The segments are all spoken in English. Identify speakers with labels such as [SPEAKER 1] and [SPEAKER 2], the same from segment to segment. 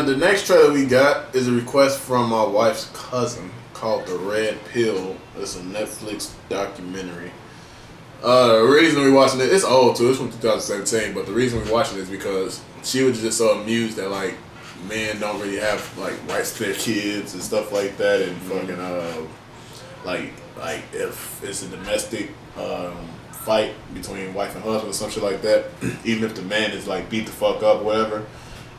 [SPEAKER 1] the next trailer we got is a request from my wife's cousin called The Red Pill. It's a Netflix documentary. The reason we're watching it, it's old too, it's from 2017, but the reason we're watching it is because she was just so amused that like men don't really have like rights to their kids and stuff like that, and fucking like if it's a domestic fight between wife and husband or some shit like that, even if the man is like beat the fuck up or whatever,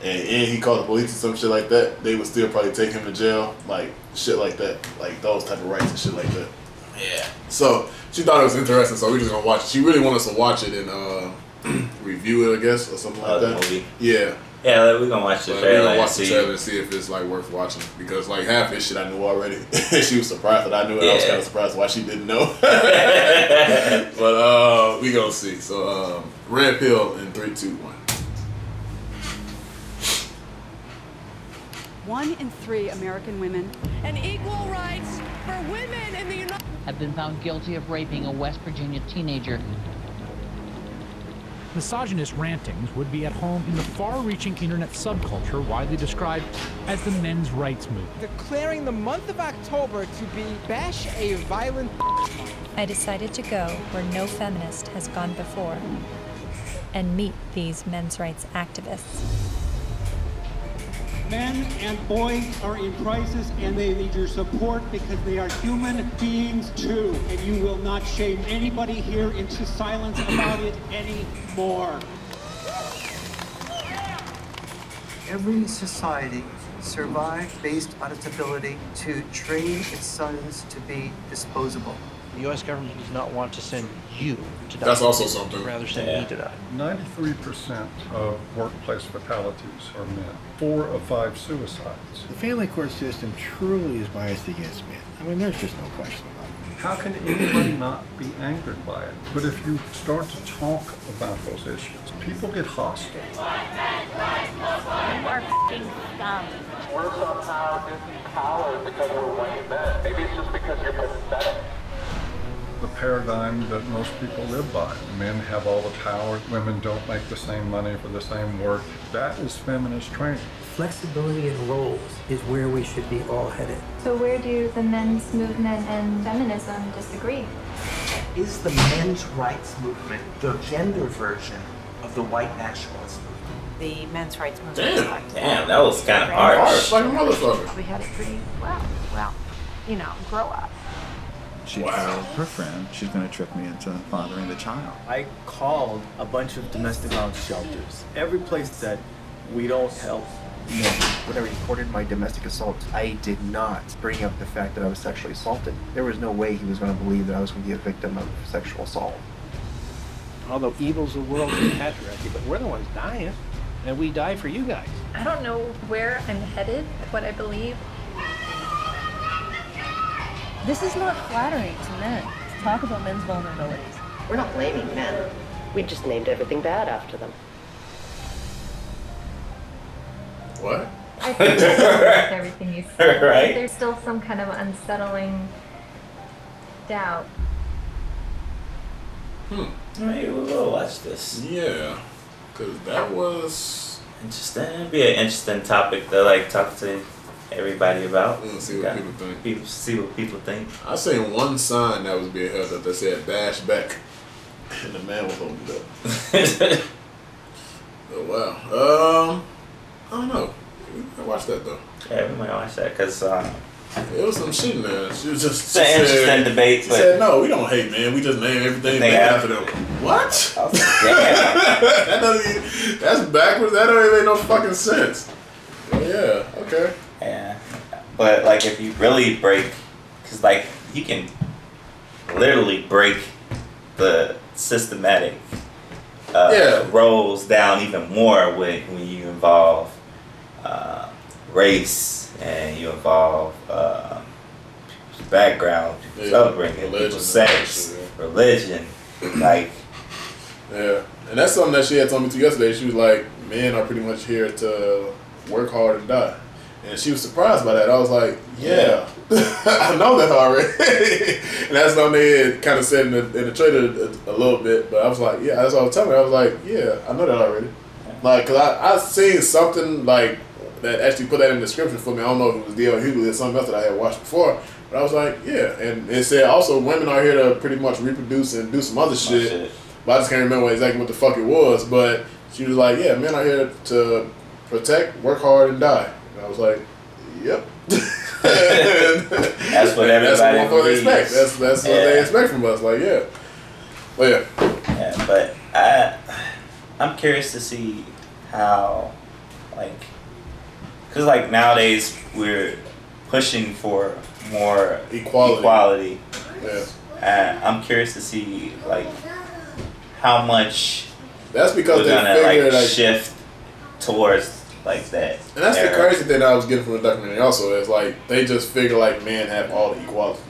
[SPEAKER 1] and he called the police or some shit like that, they would still probably take him to jail, like shit like that, like those type of rights and shit like that. Yeah. So she thought it was interesting, so we're just gonna watch it. She really wanted us to watch it and review it, I guess, or something like that.
[SPEAKER 2] Movie.
[SPEAKER 1] Yeah.
[SPEAKER 2] Yeah, we're gonna watch the trailer.
[SPEAKER 1] We're gonna watch the trailer and see if it's like worth watching, because like half this shit I knew already. She was surprised that I knew it. Yeah. I was kind of surprised why she didn't know. But we gonna see. So Red Pill in 3, 2, 1.
[SPEAKER 3] 1 in 3 American women
[SPEAKER 4] and equal rights for women in the United States
[SPEAKER 5] have been found guilty of raping a West Virginia teenager.
[SPEAKER 6] Misogynist rantings would be at home in the far-reaching internet subculture widely described as the men's rights movement.
[SPEAKER 7] Declaring the month of October to be Bash a Violent Month.
[SPEAKER 8] I decided to go where no feminist has gone before and meet these men's rights activists.
[SPEAKER 9] Men and boys are in crisis and they need your support because they are human beings too. And you will not shame anybody here into silence about it anymore.
[SPEAKER 10] Every society survived based on its ability to train its sons to be disposable.
[SPEAKER 11] The U.S. government does not want to send you to die.
[SPEAKER 1] That's also something.
[SPEAKER 11] Rather send me to die.
[SPEAKER 12] 93% of workplace fatalities are men. 4 of 5 suicides.
[SPEAKER 13] The family court system truly is biased against men. I mean, there's just no question about it.
[SPEAKER 12] How can anybody not be angered by it? But if you start to talk about those issues, people get hostile.
[SPEAKER 14] You are f***ing scum.
[SPEAKER 15] We're somehow disempowered because we're white men. Maybe it's just because you're pathetic.
[SPEAKER 12] The paradigm that most people live by. Men have all the power, women don't make the same money for the same work. That is feminist training.
[SPEAKER 10] Flexibility in roles is where we should be all headed.
[SPEAKER 16] So where do the men's movement and feminism disagree?
[SPEAKER 17] Is the men's rights movement the gender version of the white nationalist movement?
[SPEAKER 18] The men's rights movement.
[SPEAKER 2] Damn, that was kind of harsh.
[SPEAKER 1] Like a motherfucker.
[SPEAKER 18] We had it pretty well. Well, you know, grow up.
[SPEAKER 19] She told her friend she's going to trick me into fathering the child.
[SPEAKER 20] I called a bunch of domestic violence shelters. Every place that we don't help men.
[SPEAKER 6] When I reported my domestic assault, I did not bring up the fact that I was sexually assaulted. There was no way he was going to believe that I was going to be a victim of sexual assault.
[SPEAKER 11] All the evils of the world is patriarchy, but we're the ones dying, and we die for you guys.
[SPEAKER 16] I don't know where I'm headed, what I believe.
[SPEAKER 5] This is not flattering to men to talk about men's vulnerabilities.
[SPEAKER 2] We're not blaming men. We just named everything bad after them.
[SPEAKER 1] What?
[SPEAKER 16] I think with everything you said.
[SPEAKER 2] Right?
[SPEAKER 16] There's still some kind of unsettling doubt.
[SPEAKER 2] Maybe we'll watch this.
[SPEAKER 1] Yeah, because that was
[SPEAKER 2] interesting. It'd be an interesting topic to like talk to everybody about.
[SPEAKER 1] See what people think.
[SPEAKER 2] See what people think.
[SPEAKER 1] I seen one sign that was being held up that said "Bash back," and the man was holding it up. Oh wow. I don't know. We might watch that though.
[SPEAKER 2] Yeah, we might watch that because
[SPEAKER 1] it was some shit in there. She was just
[SPEAKER 2] it's an interesting debate.
[SPEAKER 1] She said, "No, we don't hate men. We just name everything after them." What?
[SPEAKER 2] Damn.
[SPEAKER 1] That's backwards. That don't even make no fucking sense. Oh, yeah. Okay.
[SPEAKER 2] Yeah, but like if you really break, because like you can literally break the systematic roles down even more when you involve race and you involve background, upbringing, people's sex, religion, like.
[SPEAKER 1] Yeah, and that's something that she had told me to yesterday. She was like, "Men are pretty much here to work hard and die." And she was surprised by that. I was like, yeah. I know that already. And that's something they had kind of said in the trailer a little bit. But I was like, yeah, that's what I was telling her. I was like, yeah, I know that already. Like, because I seen something like that actually put that in the description for me. I don't know if it was D.L. Hughley or something else that I had watched before, but I was like, yeah. And it said also women are here to pretty much reproduce and do some other shit. But I just can't remember exactly what the fuck it was. But she was like, yeah, men are here to protect, work hard, and die. And I was like, yep.
[SPEAKER 2] That's what everybody
[SPEAKER 1] expects. That's what they expect from us. Like, yeah. Well, yeah.
[SPEAKER 2] Yeah, but I'm curious to see how, like, because like nowadays we're pushing for more equality. Yeah. I'm curious to see like how much
[SPEAKER 1] that's because
[SPEAKER 2] we're
[SPEAKER 1] they
[SPEAKER 2] gonna
[SPEAKER 1] figure
[SPEAKER 2] like shift towards like that.
[SPEAKER 1] And that's the crazy thing that I was getting from the documentary also is like they just figure like men have all the equality.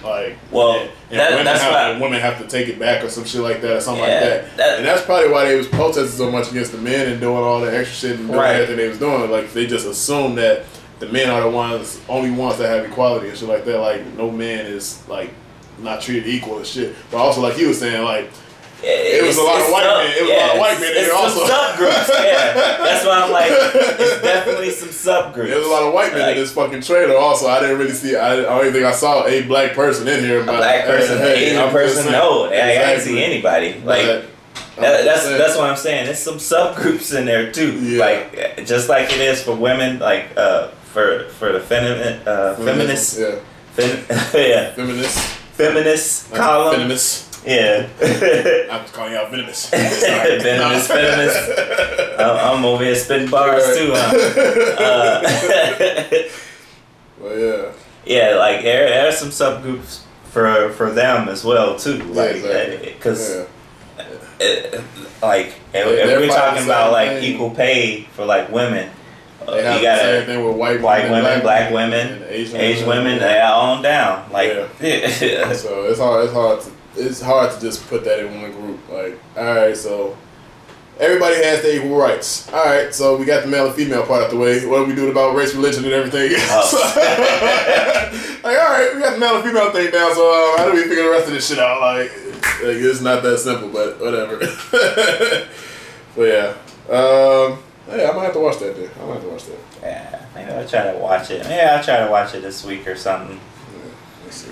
[SPEAKER 1] Like,
[SPEAKER 2] well,
[SPEAKER 1] women have to take it back or some shit like that or something like that. And that's probably why they was protesting so much against the men and doing all the extra shit and doing everything they was doing. Like, they just assume that the men are the only ones that have equality and shit like that. Like, no man is like not treated equal and shit. But also, like you was saying, like. It was a lot of white men. It was a lot of white men in there also.
[SPEAKER 2] Some subgroups, that's why I'm like, it's definitely some subgroups.
[SPEAKER 1] There was a lot of white men in this fucking trailer also. I didn't really see, I don't even think I saw a black person in here. But,
[SPEAKER 2] a black person, an Asian person, no. I didn't see anybody. Like, that's what I'm saying. There's some subgroups in there too. Yeah. Like, just like it is for women, like, for the feminists. Yeah. Feminist column.
[SPEAKER 1] Feminist.
[SPEAKER 2] Yeah.
[SPEAKER 1] I'm just calling y'all venomous.
[SPEAKER 2] Venomous. I'm over here spitting bars too, huh?
[SPEAKER 1] Well, yeah.
[SPEAKER 2] Yeah, like there are some subgroups for them as well too. Like, because like if we're talking about like equal pay for like women, you got the
[SPEAKER 1] same thing with white
[SPEAKER 2] women, black women, Asian women. They are on down. Like,
[SPEAKER 1] so it's hard to just put that in one group. Like, alright, so everybody has their equal rights. Alright, so we got the male and female part out the way. What are we doing about race, religion, and everything else? Like, alright, we got the male and female thing down, so how do we figure the rest of this shit out? Like it's not that simple, but whatever. But yeah. Yeah, I might have to watch that then.
[SPEAKER 2] Yeah, maybe I'll try to watch it. Yeah, I'll try to watch it this week or something.
[SPEAKER 1] Yeah, let's see.